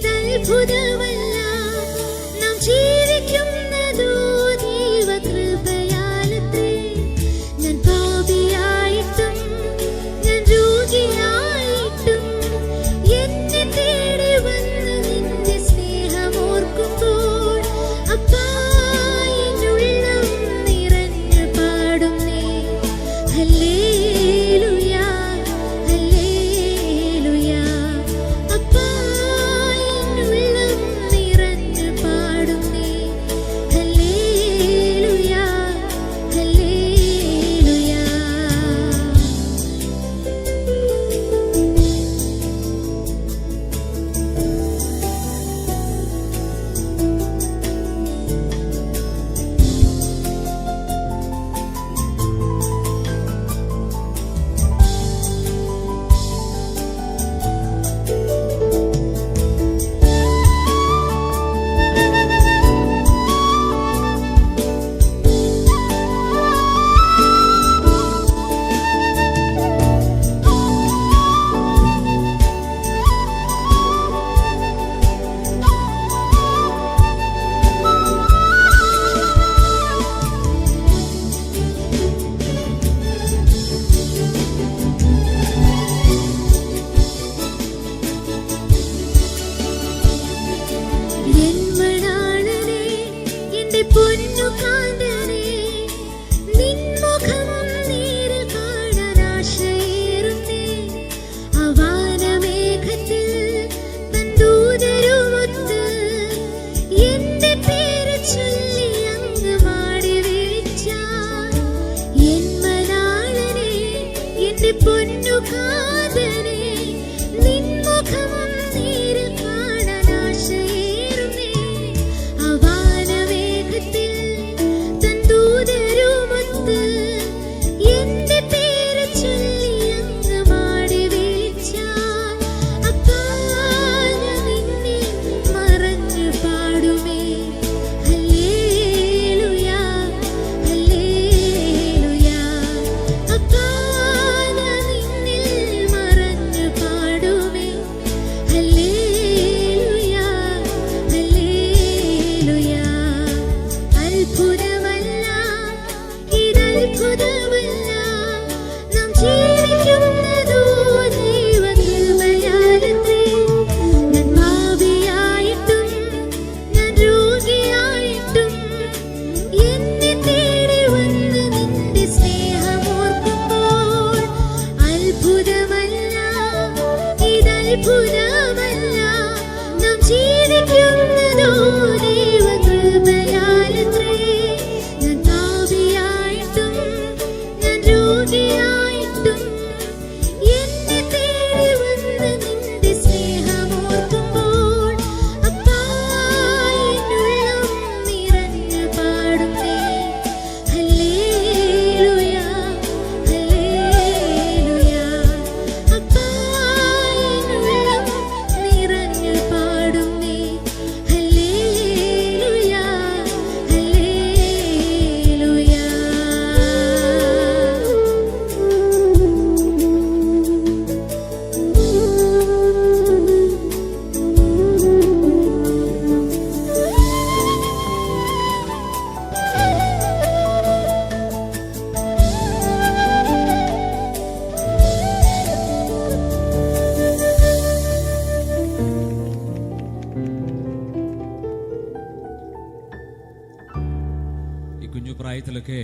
ഇതത്ഭുതമല്ല നാം ജീവിക്കുന്നതോ ദൈവകൃപയാലത്രേ. ഞാൻ പാപിയായിട്ടും ഞാൻ രോഗിയായിട്ടും എന്നെ തേടി വന്ന് നിന്റെ സ്നേഹമോർക്കുമ്പോൾ അപ്പാ എന്നുള്ളം നിറഞ്ഞു പാടുന്നേ ഹല്ലേലൂയ ഹല്ലേലൂയ. അപ്പാ എന്നുള്ളം നിറഞ്ഞു പാടുന്നേ ഹല്ലേലൂയ ഹല്ലേലൂയ. എന്മണാളനെ എന്റെ പൊന്നു കാന്തനെ നിൻമുഖം നേരിൽ കാണാൻ ആശയേറുന്നേ. അവാനമേഘത്തിൽ തൻ ദൂതരുമൊത്ത് എന്റെ പേര് ചൊല്ലി അങ്ങ് മാടി വിളിച്ചാൽ എന്മണാളനെ എന്റെ പൊന്നു കാന്തനെ നിൻമുഖം നേരിൽ കാണാൻ ആശയേറുന്നേ. അവാനമേഘത്തിൽ തൻ ദൂതരുമൊത്ത് എന്റെ പേര് ചൊല്ലി അങ്ങ് മാടി വിളിച്ചാൽ അപ്പാ ഞാൻ നിന്നെ മറഞ്ഞു പാടുമേ ഹല്ലേലൂയ ഹല്ലേലൂയ. അപ്പാ ഞാൻ നിന്നിൽ മറഞ്ഞു പാടുമേ ഹല്ലേലൂയ ഹല്ലേലൂയ. അത്ഭുതമല്ല ഇതത്ഭുതമല്ല നാം ജീവിക്കുന്നതോ ദൈവകൃപയാലത്രേ. ഞാൻ പാപിയായിട്ടും ഞാൻ രോഗിയായിട്ടും എന്നെ തേടി വന്ന് നിന്റെ സ്നേഹമോർക്കുമ്പോൾ അത്ഭുതമല്ല ഇതത്ഭുതമല്ല നാം ജീവിക്കുന്നതോ ദൈവകൃപയാലത്രേ. ഞാൻ പാപിയായിട്ടും ഞാൻ രോഗിയായിട്ടും എന്നെ തേടി വന്ന് നിന്റെ സ്നേഹമോർക്കുമ്പോൾ അപ്പാ എന്നുള്ളം നിറഞ്ഞു പാടുന്നേ ഹല്ലേലൂയ ഹല്ലേലൂയ. അപ്പാ എന്നുള്ളം നിറഞ്ഞു പാടുന്നേ ഹല്ലേലൂയ ഹല്ലേലൂയ. ഈ കുഞ്ഞു പ്രായത്തിലൊക്കെ